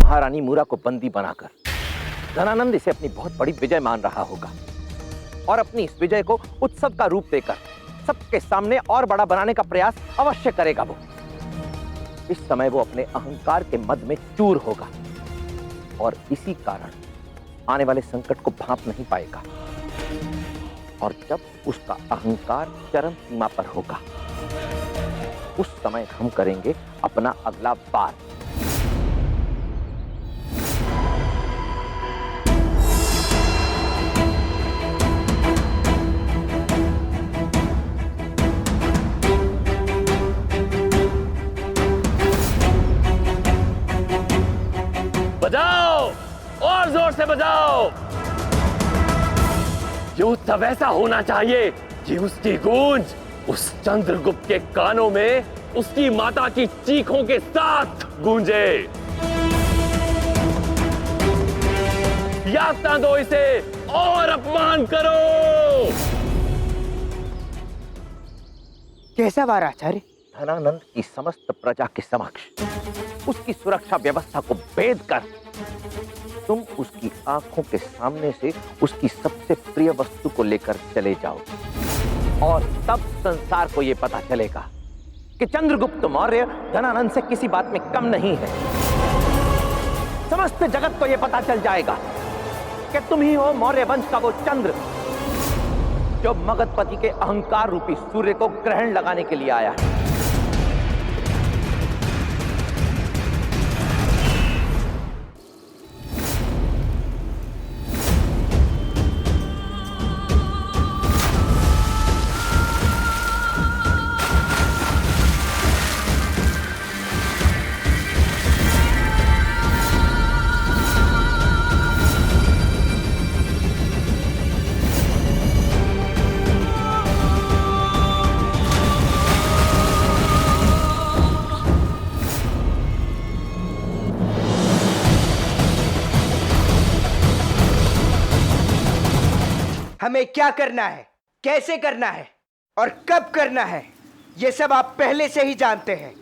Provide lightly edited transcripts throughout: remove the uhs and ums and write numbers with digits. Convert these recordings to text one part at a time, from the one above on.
महारानी मूरा को बंदी बनाकर धनानंद इसे अपनी बहुत बड़ी विजय मान रहा होगा और अपनी इस विजय को उत्सव का रूप देकर सबके सामने और बड़ा बनाने का प्रयास अवश्य करेगा। वो इस समय वो अपने अहंकार के मद में चूर होगा और इसी कारण आने वाले संकट को भांप नहीं पाएगा। और जब उसका अहंकार चरम सीमा पर होगा उस समय हम करेंगे अपना अगला वार। बजाओ और जोर से बजाओ। ये उत्सव ऐसा होना चाहिए कि उसकी गूंज उस चंद्रगुप्त के कानों में उसकी माता की चीखों के साथ गूंजे। यातना दो इसे और अपमान करो। कैसा वार आचार्य? धनानंद की समस्त प्रजा के समक्ष उसकी सुरक्षा व्यवस्था को भेद कर तुम उसकी आंखों के सामने से उसकी सबसे प्रिय वस्तु को लेकर चले जाओ और तब संसार को यह पता चलेगा कि चंद्रगुप्त मौर्य धनानंद से किसी बात में कम नहीं है। समस्त जगत को यह पता चल जाएगा कि तुम ही हो मौर्य वंश का वो चंद्र जो मगधपति के अहंकार रूपी सूर्य को ग्रहण लगाने के लिए आया है। हमें क्या करना है, कैसे करना है और कब करना है, ये सब आप पहले से ही जानते हैं।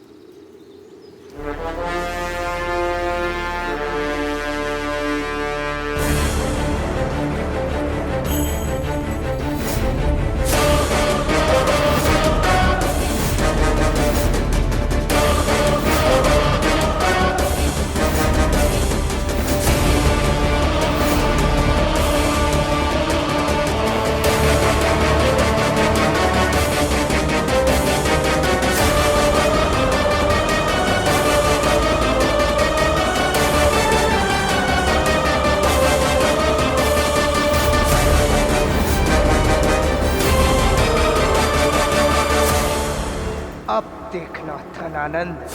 देखना धनानंद,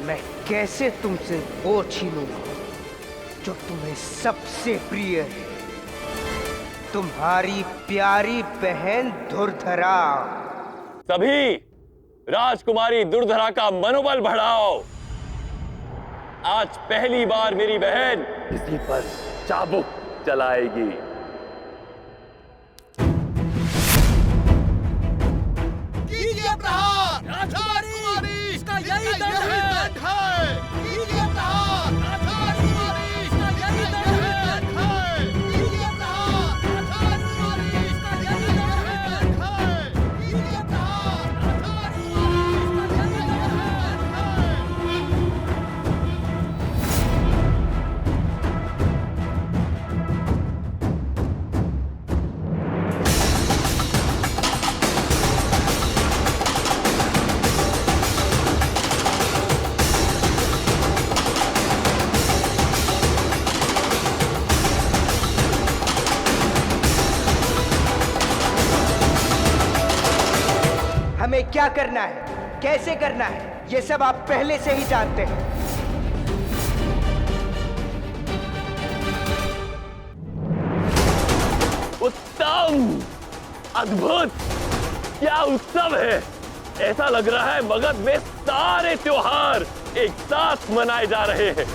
मैं कैसे तुमसे वो छीनूंगा जो तुम्हें सबसे प्रिय है, तुम्हारी प्यारी बहन दुर्धरा। सभी राजकुमारी दुर्धरा का मनोबल बढ़ाओ। आज पहली बार मेरी बहन किसी पर चाबुक चलाएगी। राजकुमारी, इसका यही दंड है। कीजिए प्रहार, राजकुमारी, इसका यही दंड है। कीजिए प्रहार, राजकुमारी, इसका यही दंड है। कीजिए प्रहार, राजकुमारी, इसका यही हमें क्या करना है, कैसे करना है, ये सब आप पहले से ही जानते हैं। उत्तम, अद्भुत, क्या उत्सव है। ऐसा लग रहा है मगध में सारे त्योहार एक साथ मनाए जा रहे हैं।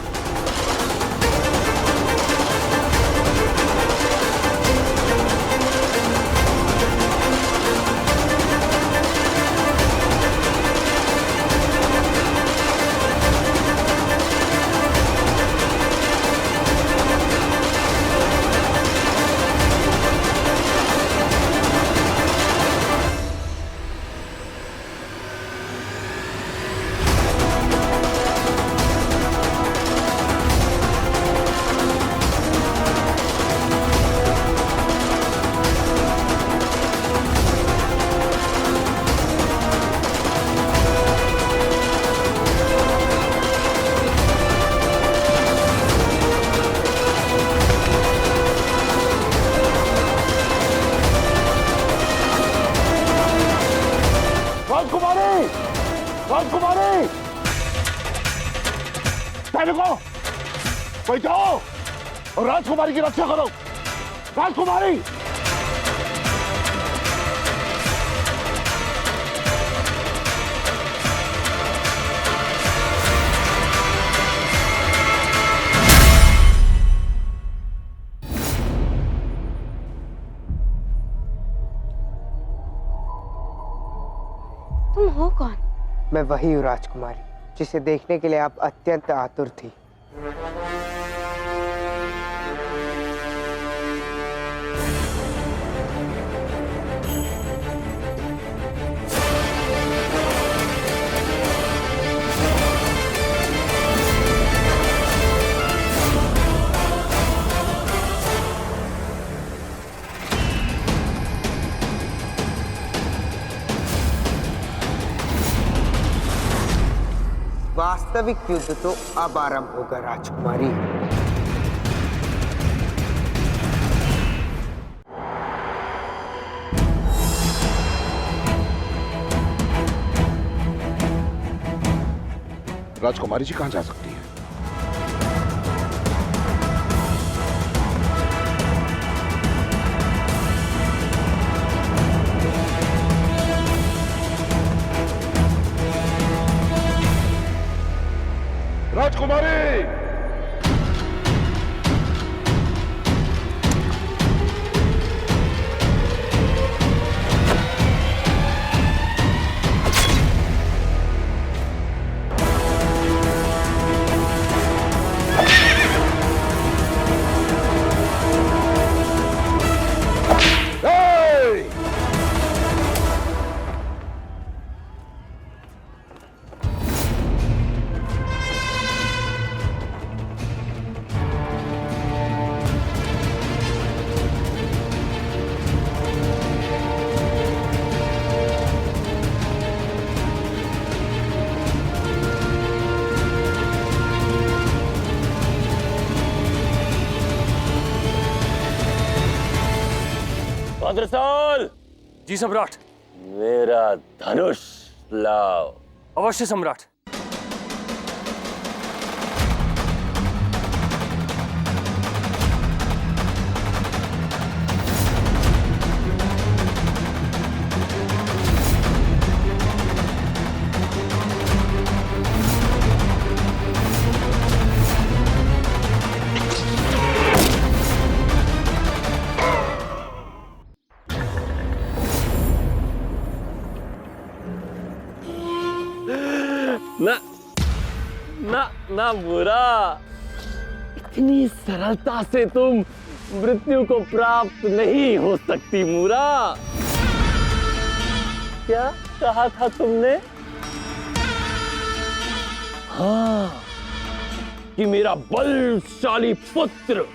करो, बैठो और राजकुमारी की रक्षा करो। राजकुमारी, तुम हो कौन? मैं वही हूँ राजकुमारी, जिसे देखने के लिए आप अत्यंत आतुर थी। वास्तविक युद्ध तो अब आरंभ होगा राजकुमारी। राजकुमारी जी कहाँ जा सकती है? राजकुमारी, भद्रसाल, जी सम्राट। मेरा धनुष लाओ। अवश्य सम्राट। ना ना ना बुरा, इतनी सरलता से तुम मृत्यु को प्राप्त नहीं हो सकती मुरा। क्या कहा था तुमने? हाँ, कि मेरा बलशाली पुत्र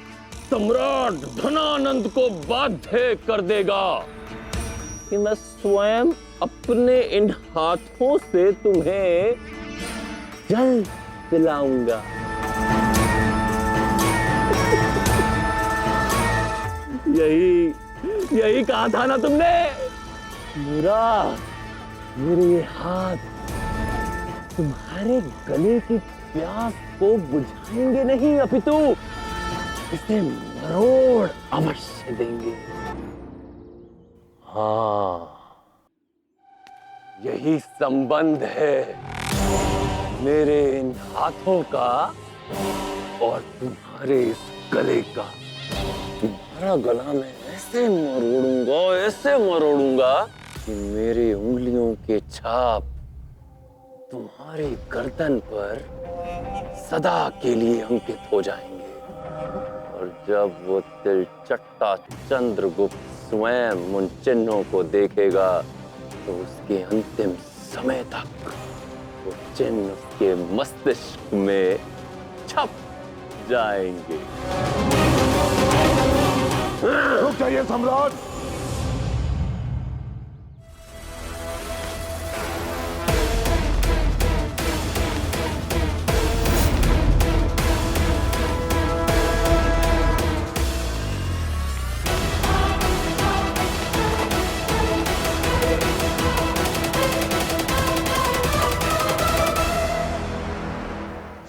सम्राट धनानंद को बाध्य कर देगा कि मैं स्वयं अपने इन हाथों से तुम्हें जल पिलाऊंगा। यही कहा था ना तुमने मुरा। मेरे ये हाथ तुम्हारे गले की प्यास को बुझाएंगे नहीं, अपितु इसे मरोड़ अवश्य देंगे। हाँ, यही संबंध है मेरे इन हाथों का और तुम्हारे इस गले का। तुम्हारा गला मैं ऐसे मरोड़ूंगा कि मेरी उंगलियों के छाप तुम्हारी गर्दन पर सदा के लिए अंकित हो जाएंगे। और जब वो तिलचट्टा चंद्रगुप्त स्वयं उन चिन्हों को देखेगा तो उसके अंतिम समय तक वो चिन्ह उसके मस्तिष्क में छप जाएंगे। रुक जाइए सम्राट।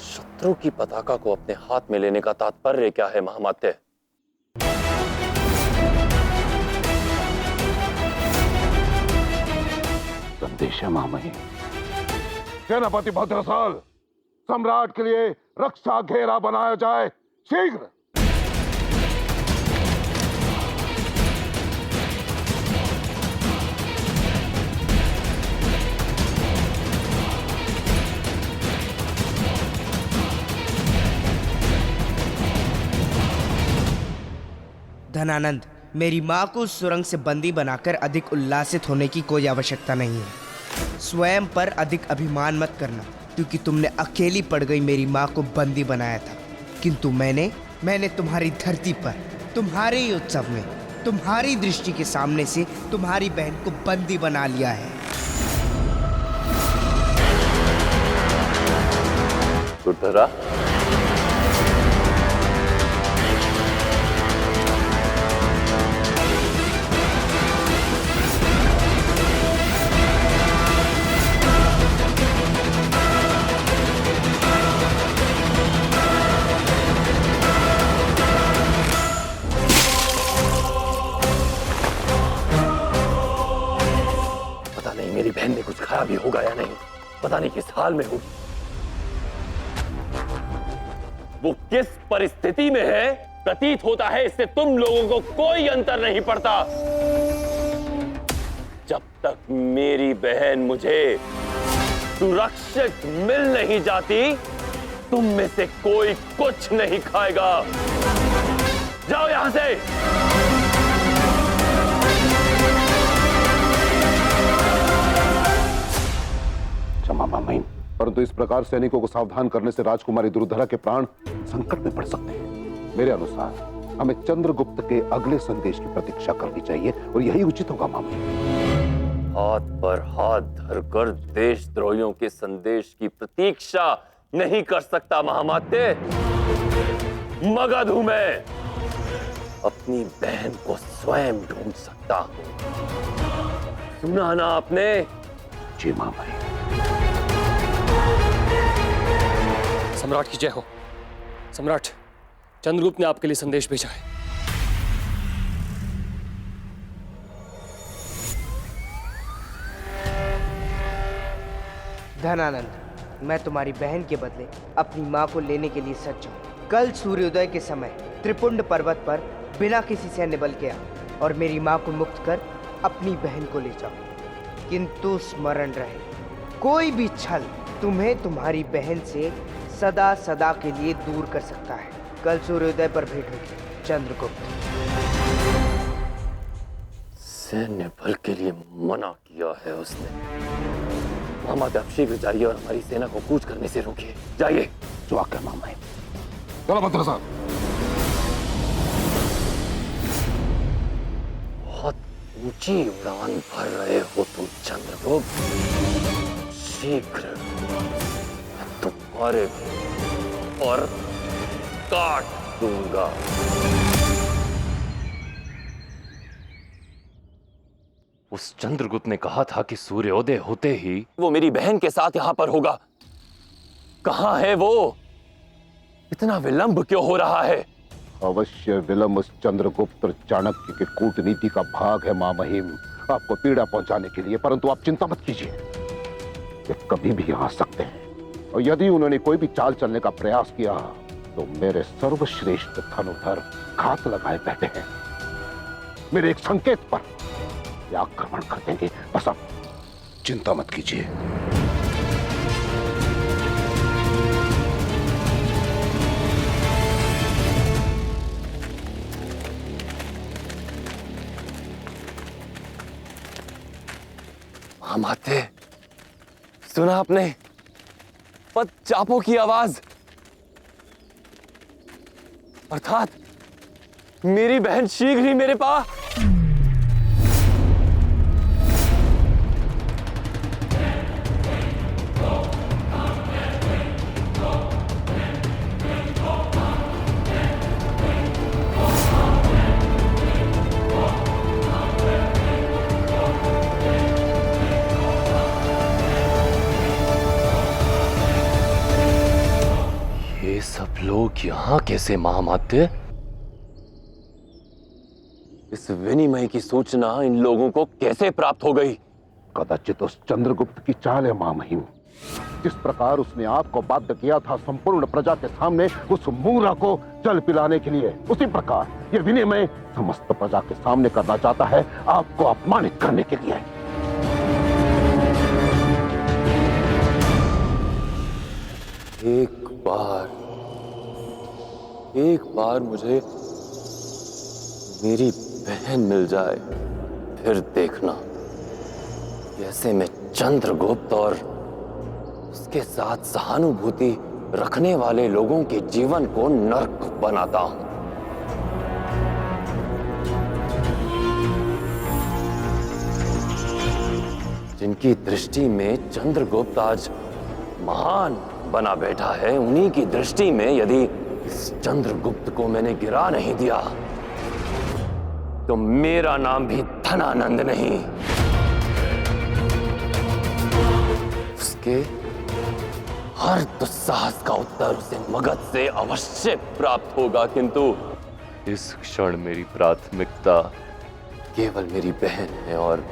शत्रु शत्रु की पताका को अपने हाथ में लेने का तात्पर्य क्या है महामात्य? संदेश है महामहिम। सेनापति भद्रसाल, सम्राट के लिए रक्षा घेरा बनाया जाए शीघ्र। धनानंद, मेरी माँ को उस सुरंग से बंदी बनाकर अधिक उल्लासित होने की कोई आवश्यकता नहीं है। स्वयं पर अधिक अभिमान मत करना, क्योंकि तुमने अकेली पड़ गई मेरी माँ को बंदी बनाया था, किंतु मैंने तुम्हारी धरती पर, तुम्हारे ही उत्सव में, तुम्हारी दृष्टि के सामने से तुम्हारी बहन को बंदी बना लिया है। दुर्धरा, मेरी बहन ने कुछ खाया भी होगा या नहीं, पता नहीं किस हाल में होगी। वो किस परिस्थिति में है, प्रतीत होता है इससे तुम लोगों को कोई अंतर नहीं पड़ता। जब तक मेरी बहन मुझे सुरक्षित मिल नहीं जाती, तुम में से कोई कुछ नहीं खाएगा। जाओ यहां से। महामहिम, परंतु इस प्रकार सैनिकों को सावधान करने से राजकुमारी दुर्धरा के प्राण संकट में पड़ सकते हैं। मेरे अनुसार हमें चंद्रगुप्त के अगले संदेश की प्रतीक्षा करनी चाहिए और यही उचित होगा महामहिम। हाथ पर हाथ धरकर देशद्रोहियों के संदेश की प्रतीक्षा नहीं कर सकता महामात्य। मगध हूं मैं, अपनी बहन को स्वयं ढूंढ सकता हूं। सुना ना आपने? जी महामहिम। सम्राट की जय हो। सम्राट, चंद्रगुप्त ने आपके लिए संदेश भेजा है। धनानंद, मैं तुम्हारी बहन के बदले अपनी माँ को लेने के लिए सज्ज हूँ। कल सूर्योदय के समय त्रिपुंड पर्वत पर बिना किसी सैन्य बल के आ और मेरी माँ को मुक्त कर अपनी बहन को ले जाओ। किंतु स्मरण रहे, कोई भी छल तुम्हें तुम्हारी बहन से सदा सदा के लिए दूर कर सकता है। कल सूर्योदय पर भेंट होगी। चंद्रगुप्त। सैन्य बल के लिए मना किया है उसने। महामात्य, आप शीघ्र जाइए और हमारी सेना को कूच करने से रोकिए। जाइए। जो आज्ञा महामहिम। चलो भद्रसाल। बहुत ऊंची उड़ान भर रहे हो तुम चंद्रगुप्त। शीघ्र तुम्हारे और काट दूंगा। उस चंद्रगुप्त ने कहा था कि सूर्योदय होते ही वो मेरी बहन के साथ यहां पर होगा। कहां है वो? इतना विलंब क्यों हो रहा है? अवश्य विलंब उस चंद्रगुप्त और चाणक्य की कूटनीति का भाग है महामहिम, आपको पीड़ा पहुंचाने के लिए। परंतु आप चिंता मत कीजिए, वे कभी भी आ सकते हैं, और यदि उन्होंने कोई भी चाल चलने का प्रयास किया तो मेरे सर्वश्रेष्ठ धनुधर घात लगाए बैठे हैं। मेरे एक संकेत पर ये आक्रमण कर देंगे। बस आप चिंता मत कीजिए। महामात्य, सुना आपने? पद चापों की आवाज। अर्थात मेरी बहन शीघ्र ही मेरे पास। लोग यहाँ कैसे महामात्य? इस विनिमय की सूचना इन लोगों को कैसे प्राप्त हो गई? कदाचित उस चंद्रगुप्त की चाल है महामहिम। जिस प्रकार उसने आपको बाध्य किया था संपूर्ण प्रजा के सामने उस मूरा को जल पिलाने के लिए, उसी प्रकार ये विनिमय समस्त प्रजा के सामने करना चाहता है, आपको अपमानित करने के लिए। एक बार मुझे मेरी बहन मिल जाए, फिर देखना कैसे मैं चंद्रगुप्त और उसके साथ सहानुभूति रखने वाले लोगों के जीवन को नर्क बनाता हूं। जिनकी दृष्टि में चंद्रगुप्त आज महान बना बैठा है, उन्हीं की दृष्टि में यदि इस चंद्रगुप्त को मैंने गिरा नहीं दिया तो मेरा नाम भी धनानंद नहीं। उसके हर दुस्साहस का उत्तर उसे मगध से अवश्य प्राप्त होगा, किंतु इस क्षण मेरी प्राथमिकता केवल मेरी बहन है और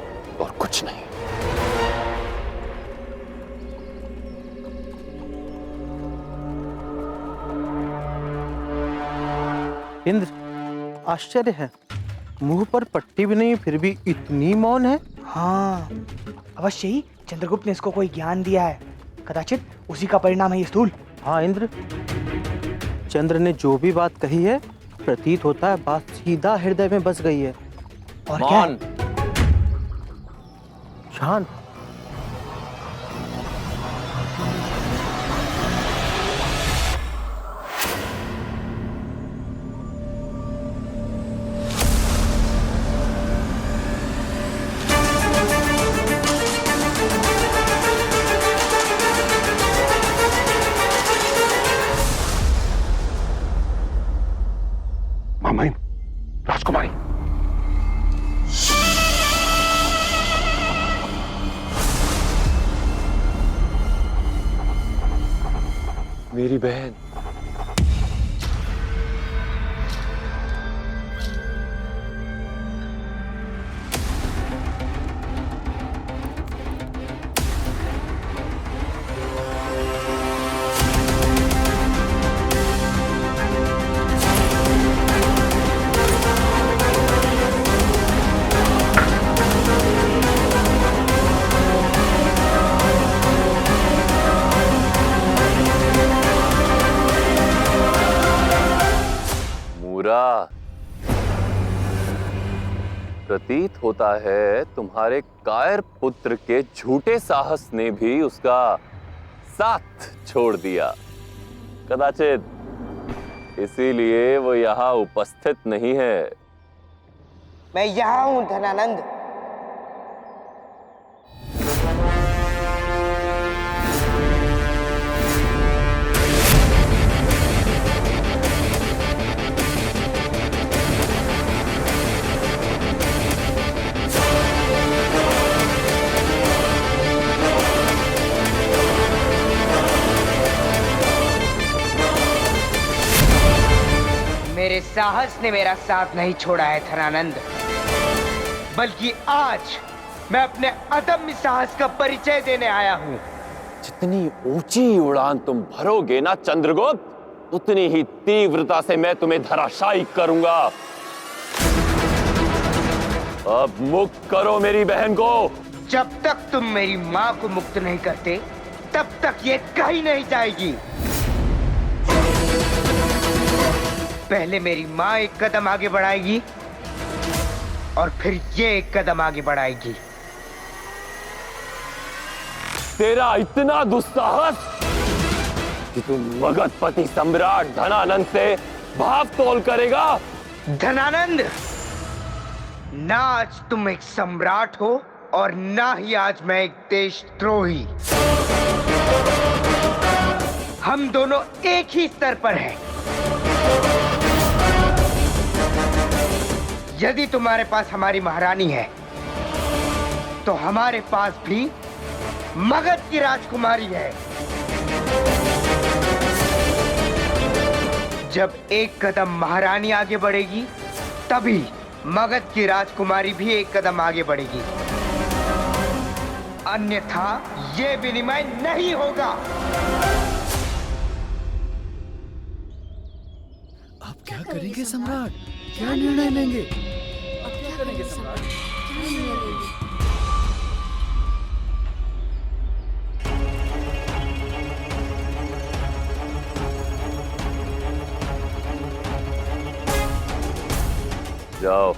कुछ नहीं। इंद्र, आश्चर्य है, मुंह पर पट्टी भी नहीं फिर भी इतनी मौन है। हाँ, अवश्य ही चंद्रगुप्त ने इसको कोई ज्ञान दिया है। कदाचित उसी का परिणाम है ये स्थूल। हाँ इंद्र, चंद्र ने जो भी बात कही है प्रतीत होता है बात सीधा हृदय में बस गई है। और क्या? शांत। महामहिम, राजकुमारी। मेरी बहन। प्रतीत होता है तुम्हारे कायर पुत्र के झूठे साहस ने भी उसका साथ छोड़ दिया। कदाचित इसीलिए वो यहाँ उपस्थित नहीं है। मैं यहाँ हूं धनानंद। मेरे साहस ने मेरा साथ नहीं छोड़ा है धनानंद, बल्कि आज मैं अपने अदम्य साहस का परिचय देने आया हूं। जितनी ऊंची उड़ान तुम भरोगे ना चंद्रगुप्त, उतनी ही तीव्रता से मैं तुम्हें धराशायी करूंगा। अब मुक्त करो मेरी बहन को। जब तक तुम मेरी मां को मुक्त नहीं करते, तब तक ये कहीं नहीं जाएगी। पहले मेरी मां एक कदम आगे बढ़ाएगी और फिर ये एक कदम आगे बढ़ाएगी। तेरा इतना दुस्साहस कि तुम मगधपति सम्राट धनानंद से भाव तोल करेगा। धनानंद, ना आज तुम एक सम्राट हो और ना ही आज मैं एक देशद्रोही। हम दोनों एक ही स्तर पर हैं। यदि तुम्हारे पास हमारी महारानी है, तो हमारे पास भी मगध की राजकुमारी है। जब एक कदम महारानी आगे बढ़ेगी तभी मगध की राजकुमारी भी एक कदम आगे बढ़ेगी, अन्यथा ये विनिमय नहीं होगा। अब क्या करेंगे सम्राट? क्या निर्णय लेंगे? अब क्या करेंगे सम्राट? क्या निर्णय लेंगे? जाओ।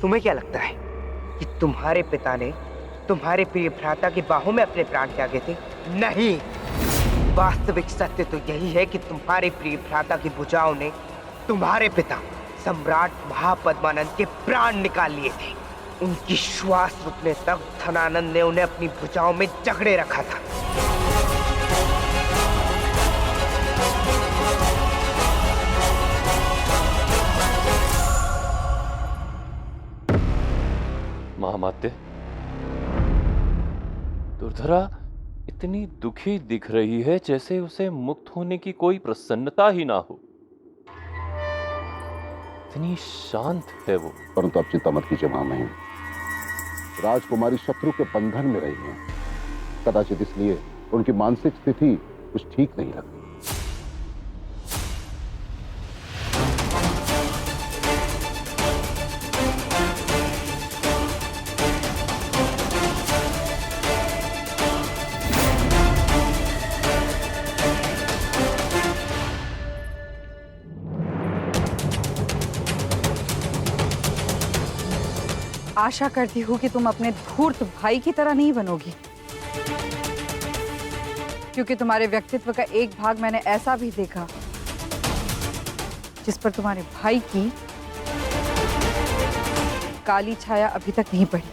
तुम्हें क्या लगता है कि तुम्हारे पिता ने तुम्हारे प्रिय भ्राता की बाहों में अपने प्राण त्यागे थे? नहीं, वास्तविक सत्य तो यही है कि तुम्हारे प्रिय भ्राता की भुजाओं ने तुम्हारे पिता सम्राट महापद्मानंद के प्राण निकाल लिए थे। उनकी श्वास रुकने तक धनानंद ने उन्हें अपनी भुजाओं में जकड़े रखा था। महामात्य, दुर्धरा इतनी दुखी दिख रही है जैसे उसे मुक्त होने की कोई प्रसन्नता ही ना हो। इतनी शांत है वो। परंतु आप चिंता मत कीजिए महामहिम, राजकुमारी शत्रु के बंधन में रही हैं, कदाचित इसलिए उनकी मानसिक स्थिति कुछ ठीक नहीं लगती। आशा करती हूँ कि तुम अपने धूर्त भाई की तरह नहीं बनोगी, क्योंकि तुम्हारे व्यक्तित्व का एक भाग मैंने ऐसा भी देखा जिस पर तुम्हारे भाई की काली छाया अभी तक नहीं पड़ी।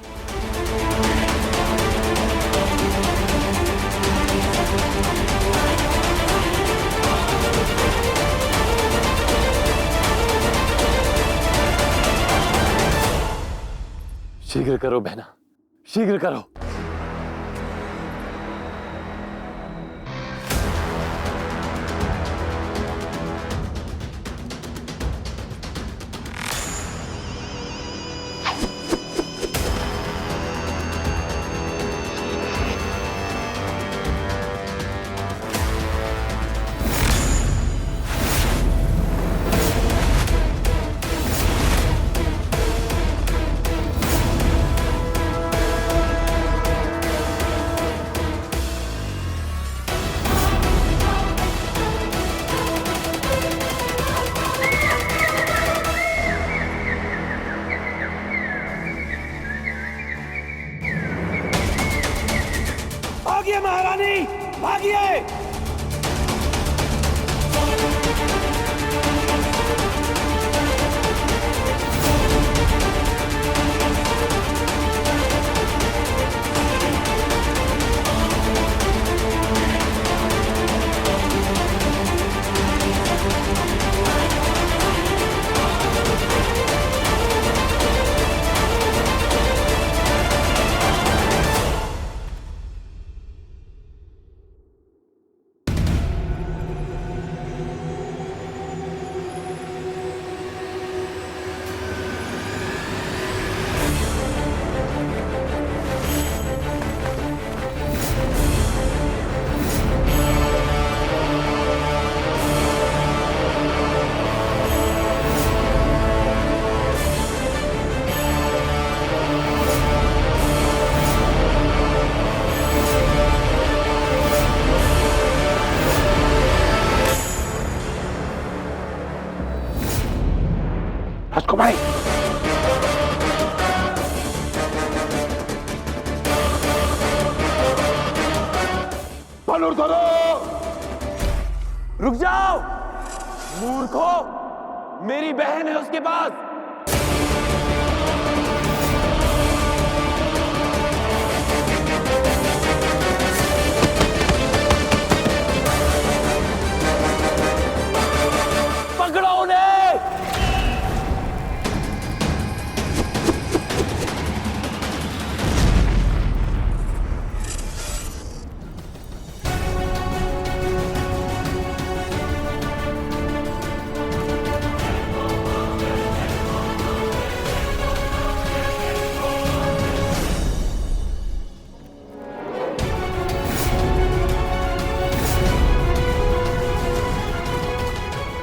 शीघ्र करो बहना, शीघ्र करो। भागिए महारानी, भागिए! धनुर धरो। रुक जाओ मूर्खो, मेरी बहन है उसके पास। पकड़ो उन्हें।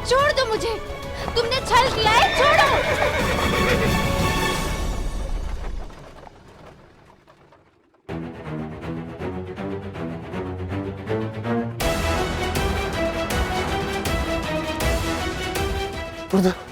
छोड़ दो मुझे, तुमने छल किया है, छोड़ो। रुद्र